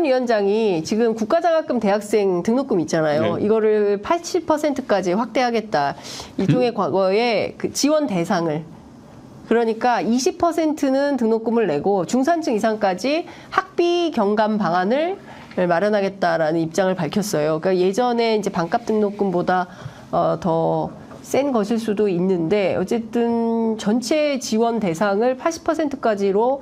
위원장이 지금 국가장학금 대학생 등록금 있잖아요. 네. 이거를 80%까지 확대하겠다. 일종의 과거에 그 지원 대상을. 그러니까 20%는 등록금을 내고 중산층 이상까지 학비 경감 방안을 마련하겠다라는 입장을 밝혔어요. 그러니까 예전에 이제 반값 등록금보다 더 센 것일 수도 있는데 어쨌든 전체 지원 대상을 80%까지로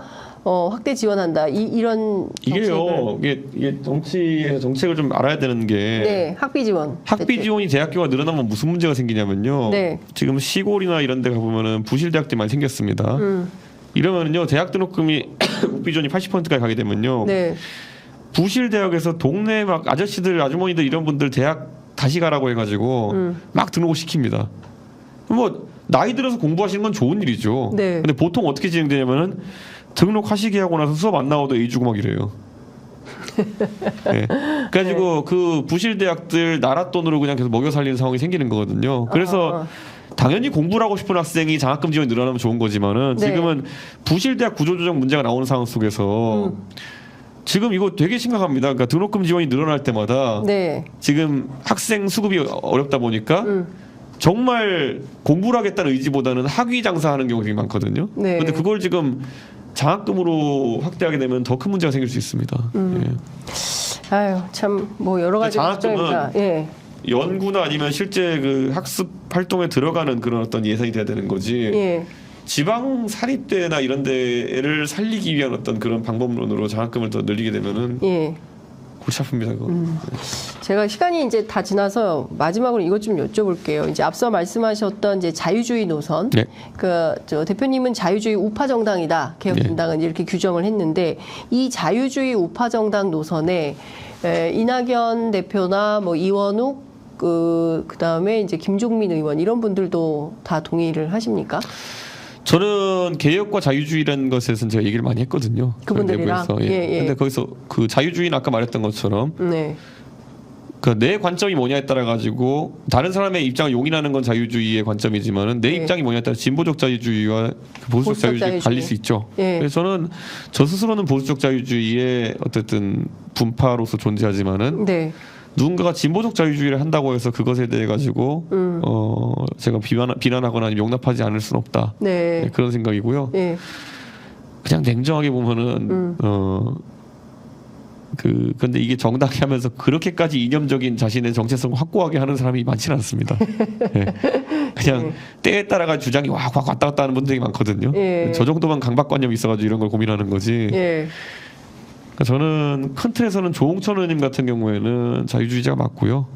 확대 지원한다. 이런 이게요. 이게 정치에서 정책을 좀 알아야 되는 게 네, 학비 지원. 학비 지원이 대학교가 늘어나면 무슨 문제가 생기냐면요. 네. 지금 시골이나 이런 데 가보면은 부실 대학들이 많이 생겼습니다. 이러면은요. 대학 등록금이 국비 지원이 80%까지 가게 되면요. 네. 부실 대학에서 동네 막 아저씨들 아주머니들 이런 분들 대학 다시 가라고 해가지고 막 등록을 시킵니다. 뭐 나이 들어서 공부하시는 건 좋은 일이죠. 네. 근데 보통 어떻게 진행되냐면은 등록하시게 하고 나서 수업 안 나오도 A 주고 막 이래요. 네. 그래가지고 그 부실 대학들 나라 돈으로 그냥 계속 먹여 살리는 상황이 생기는 거거든요. 그래서 당연히 공부를 하고 싶은 학생이 장학금 지원이 늘어나면 좋은 거지만은 네. 지금은 부실 대학 구조조정 문제가 나오는 상황 속에서 지금 이거 되게 심각합니다. 그러니까 등록금 지원이 늘어날 때마다 네. 지금 학생 수급이 어렵다 보니까 정말 공부를 하겠다는 의지보다는 학위 장사하는 경우가 되게 많거든요. 네. 그런데 그걸 지금 장학금으로 확대하게 되면 더 큰 문제가 생길 수 있습니다. 예. 아유, 참 뭐 여러 가지 장학금은 걱정입니다. 예. 연구나 아니면 실제 그 학습 활동에 들어가는 그런 어떤 예산이 돼야 되는 거지. 예. 지방 사립대나 이런 데를 살리기 위한 어떤 그런 방법론으로 장학금을 더 늘리게 되면은 예. 골치 아픕니다. 그거. 제가 시간이 이제 다 지나서 마지막으로 이것 좀 여쭤볼게요. 이제 앞서 말씀하셨던 이제 자유주의 노선, 네. 저 대표님은 자유주의 우파 정당이다. 개혁신당은 이렇게 규정을 했는데 이 자유주의 우파 정당 노선에 이낙연 대표나 뭐 이원욱 그다음에 이제 김종민 의원 이런 분들도 다 동의를 하십니까? 저는 개혁과 자유주의라는 것에서는 제가 얘기를 많이 했거든요. 그분들이랑? 내부에서. 예. 예, 예. 근데 거기서 그 자유주의는 아까 말했던 것처럼 네. 그 내 관점이 뭐냐에 따라 가지고 다른 사람의 입장을 용인하는 건 자유주의의 관점이지만은 내 네. 입장이 뭐냐에 따라 진보적 자유주의와 그 보수적 자유주의 갈릴 수 있죠. 예. 그래서 저는 저 스스로는 보수적 자유주의의 어쨌든 분파로서 존재하지만은 네. 누군가가 진보적 자유주의를 한다고 해서 그것에 대해 가지고 제가 비난하거나 아니면 용납하지 않을 수는 없다. 네. 네, 그런 생각이고요. 예. 그냥 냉정하게 보면은 근데 이게 정당히 하면서 그렇게까지 이념적인 자신의 정체성을 확고하게 하는 사람이 많지는 않습니다. 예. 그냥 때에 따라가 주장이 확 왔다 갔다 하는 분들이 많거든요. 예. 저 정도만 강박관념이 있어가지고 이런 걸 고민하는 거지. 예. 그러니까 저는 큰 틀에서는 조홍천 의원님 같은 경우에는 자유주의자가 맞고요.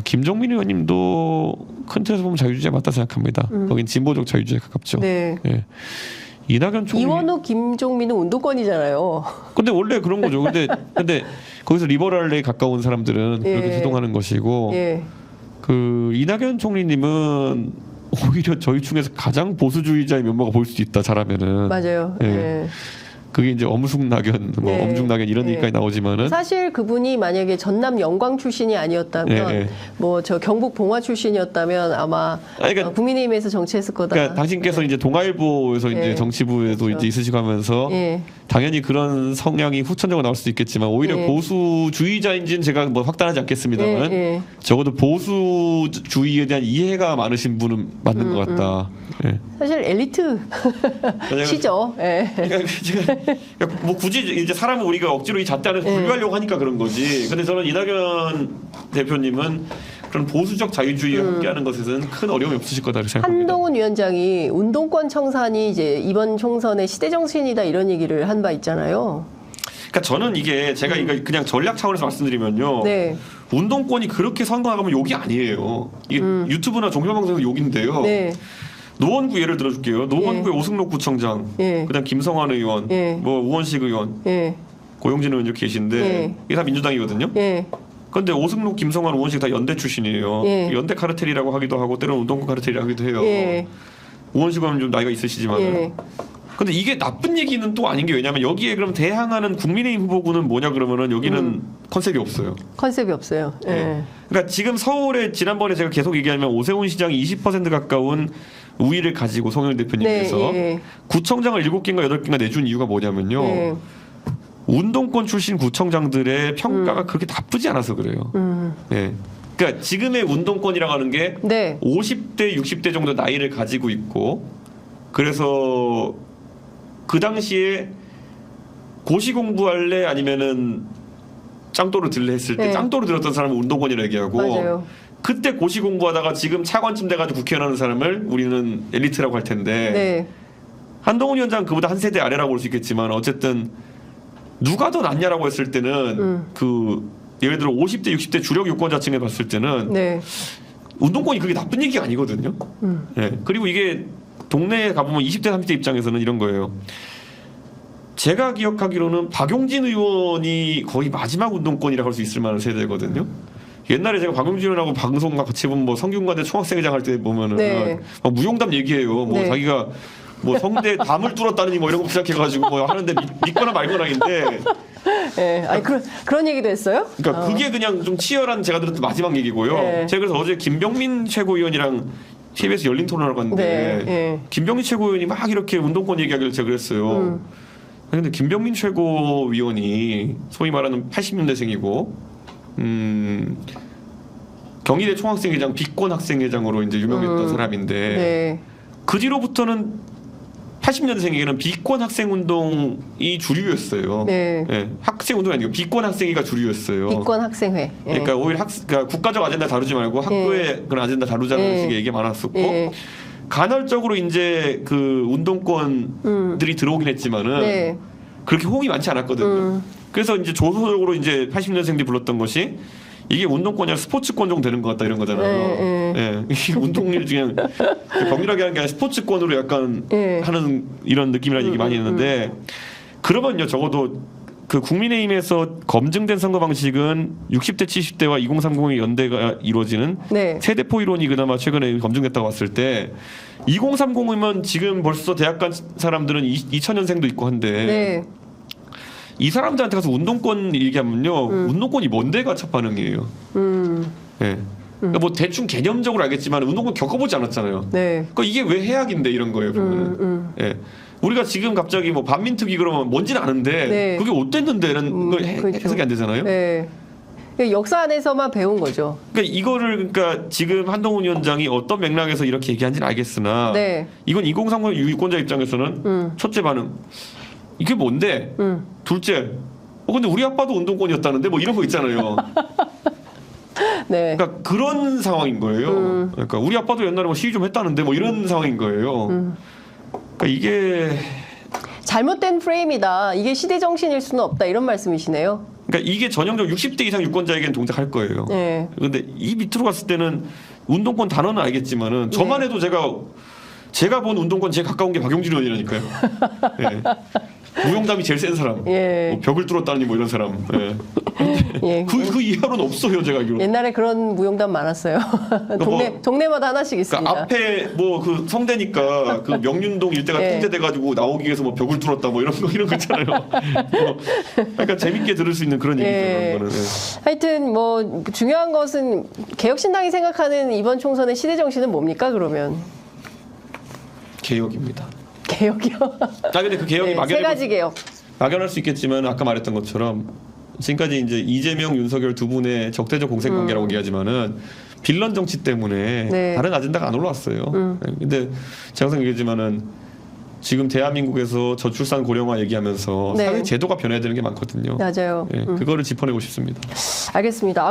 김종민 의원님도 큰 틀에서 보면 자유주의자 맞다 생각합니다. 거긴 진보적 자유주의에 가깝죠. 네. 예. 이낙연 총리. 이원욱, 김종민은 운동권이잖아요. 근데 원래 그런 거죠. 근데 거기서 리버럴에 가까운 사람들은 그렇게 제동하는 것이고, 예. 그 이낙연 총리님은 오히려 저희 중에서 가장 보수주의자의 면모가 보일 수도 있다. 잘하면은. 맞아요. 예. 예. 그게 이제 엄숙낙연, 뭐 네. 엄중낙연 이런 네. 얘기까지 나오지만은. 사실 그분이 만약에 전남 영광 출신이 아니었다면 예, 예. 뭐 저 경북 봉화 출신이었다면 아마 그러니까 국민의힘에서 정치했을 거다. 그러니까 당신께서 이제 동아일보에서 이제 네. 정치부에도 그렇죠. 이제 있으시고 하면서 예. 당연히 그런 성향이 후천적으로 나올 수도 있겠지만 오히려 예. 보수주의자인지는 제가 뭐 확단하지 않겠습니다만 예. 적어도 보수주의에 대한 이해가 많으신 분은 맞는 것 같다. 예. 사실 엘리트 시죠. 예. 그러니까 제가 뭐 굳이 이제 사람은 우리가 억지로 이 잣대 안에서 분류하려고 하니까 그런 거지. 근데 저는 이낙연 대표님은 그런 보수적 자유주의와 함께하는 것에서는 큰 어려움이 없으실 거다 생각합니다. 한동훈 위원장이 운동권 청산이 이제 이번 총선의 시대 정신이다 이런 얘기를 한 바 있잖아요. 그러니까 저는 이게 제가 이거 그냥 전략 차원에서 말씀드리면요. 네. 운동권이 그렇게 선거 나가면 욕이 아니에요. 이게 유튜브나 종편방송에서 욕인데요. 네. 노원구 예를 들어줄게요. 노원구의 오승록 구청장, 예. 그다음 김성환 의원, 예. 뭐 우원식 의원, 예. 고용진 의원 이렇게 계신데 예. 이게 다 민주당이거든요. 예. 그런데 오승록, 김성환, 우원식 다 연대 출신이에요. 예. 연대 카르텔이라고 하기도 하고 때로는 운동권 카르텔이라고 하기도 해요. 예. 우원식 의원은 좀 나이가 있으시지만. 예. 근데 이게 나쁜 얘기는 또 아닌 게 왜냐하면 여기에 그럼 대항하는 국민의힘 후보군은 뭐냐 그러면은 여기는 컨셉이 없어요. 컨셉이 없어요. 예. 그러니까 지금 서울에 지난번에 제가 계속 얘기하면 오세훈 시장이 20% 가까운 우위를 가지고 송영길 대표님께서 네, 예. 구청장을 7개인가 8개인가 내준 이유가 뭐냐면요. 예. 운동권 출신 구청장들의 평가가 그렇게 나쁘지 않아서 그래요. 예. 그러니까 지금의 운동권이라고 하는 게 네. 50대, 60대 정도 나이를 가지고 있고 그래서 그 당시에 고시 공부할래 아니면은 짱도로 들래 했을 때 네. 짱도로 들었던 사람은 운동권이라고 얘기하고 맞아요. 그때 고시 공부하다가 지금 차관쯤 돼가지고 국회의원 하는 사람을 우리는 엘리트라고 할 텐데 네. 한동훈 위원장은 그보다 한 세대 아래라고 볼 수 있겠지만 어쨌든 누가 더 낫냐라고 했을 때는 그 예를 들어 50대, 60대 주력 유권자층에 봤을 때는 네. 운동권이 그게 나쁜 얘기가 아니거든요. 예. 그리고 이게 동네에 가보면 20대, 30대 입장에서는 이런 거예요. 제가 기억하기로는 박용진 의원이 거의 마지막 운동권이라고 할 수 있을 만한 세대거든요. 옛날에 제가 박용진 의원하고 방송 같이 보면 뭐 성균관대 총학생회장 할 때 보면은 네. 막 무용담 얘기해요. 뭐 네. 자기가 뭐 성대 담을 뚫었다느니 뭐 이런 거 시작해가지고 뭐 하는데 믿거나 말거나인데. 네. 아니 그런 얘기도 했어요? 그러니까 그게 그냥 좀 치열한 제가 들었던 마지막 얘기고요. 네. 제가 그래서 어제 김병민 최고위원이랑 KBS 열린 토론을 갔는데 네. 네. 김병민 최고위원이 막 이렇게 운동권 얘기하길래 제가 그랬어요. 아니, 근데 김병민 최고위원이 소위 말하는 80년대생이고 경희대 총학생회장 비권 학생회장으로 이제 유명했던 사람인데 네. 그 뒤로부터는 80년생에게는 비권 학생 운동이 주류였어요. 네. 예, 학생 운동이 아니고 비권 학생회가 주류였어요. 비권 학생회. 예. 그러니까 오히려 그러니까 국가적 아젠다 다루지 말고 학교의 그런 아젠다 다루자는 예. 식의 얘기가 많았었고 예. 간헐적으로 이제 그 운동권들이 들어오긴 했지만은 네. 그렇게 호응이 많지 않았거든요. 그래서 이제 조소적으로 이제 80년생들이 불렀던 것이 이게 운동권이 아니라 스포츠권 정도 되는 것 같다 이런 거잖아요. 예. 이게 운동일 그냥 격렬하게 하는 게 아니라 스포츠권으로 약간 예. 하는 이런 느낌이라는 얘기 많이 했는데 그러면요 적어도 그 국민의힘에서 검증된 선거 방식은 60대 70대와 2030의 연대가 이루어지는 네. 세대포 이론이 그나마 최근에 검증됐다고 봤을 때 2030이면 지금 벌써 대학 간 사람들은 2000년생도 있고 한데 네. 이 사람들한테 가서 운동권 얘기하면요 운동권이 뭔데가 첫 반응이에요. 예. 그러니까 뭐 대충 개념적으로 알겠지만 운동권 겪어보지 않았잖아요. 네. 그러니까 이게 왜 해악인데 이런 거예요 보면은. 예. 우리가 지금 갑자기 뭐 반민특위 그러면 뭔지는 아는데 네. 그게 어땠는데 이런 거 그렇죠. 해석이 안 되잖아요. 네. 역사 안에서만 배운 거죠. 그러니까 이거를 그러니까 지금 한동훈 위원장이 어떤 맥락에서 이렇게 얘기한지는 알겠으나 네. 이건 2030 유권자 입장에서는 첫째 반응 이게 뭔데? 둘째 근데 우리 아빠도 운동권이었다는데 뭐 이런 거 있잖아요. 네. 그러니까 그런 상황인 거예요. 그러니까 우리 아빠도 옛날에 뭐 시위 좀 했다는데 뭐 이런 상황인 거예요. 그러니까 이게 잘못된 프레임이다. 이게 시대 정신일 수는 없다. 이런 말씀이시네요. 그러니까 이게 전형적으로 60대 이상 유권자에게는 동작할 거예요. 네. 근데 이 밑으로 갔을 때는 운동권 단어는 알겠지만은 저만 해도 제가 본 운동권 제일 가까운 게 박용진 의원이라니까요. 예. 무용담이 제일 센 사람. 예. 뭐 벽을 뚫었다니 뭐 이런 사람. 예. 예. 그 이하로는 없어요, 제가 알기로. 옛날에 그런 무용담 많았어요. 동네마다 하나씩 있습니다. 그러니까 앞에 뭐 그 성대니까 그 명륜동 일대가 예. 통제돼가지고 나오기 위해서 뭐 벽을 뚫었다 뭐 이런 거 있잖아요. 뭐 약간 재밌게 들을 수 있는 그런 얘기죠. 예. 그런 거는. 예. 하여튼 뭐 중요한 것은 개혁신당이 생각하는 이번 총선의 시대 정신은 뭡니까 그러면? 개혁입니다. 개혁이요? 근데 그 개혁이 네, 세 가지 개혁. 막연할 수 있겠지만 아까 말했던 것처럼 지금까지 이제 이재명, 윤석열 두 분의 적대적 공생 관계라고 얘기하지만은 빌런 정치 때문에 네. 다른 아젠다가 안 올라왔어요. 네, 근데 제가 항상 얘기하지만은 지금 대한민국에서 저출산 고령화 얘기하면서 네. 사회 제도가 변해야 되는 게 많거든요. 맞아요. 예, 그거를 짚어내고 싶습니다. 알겠습니다.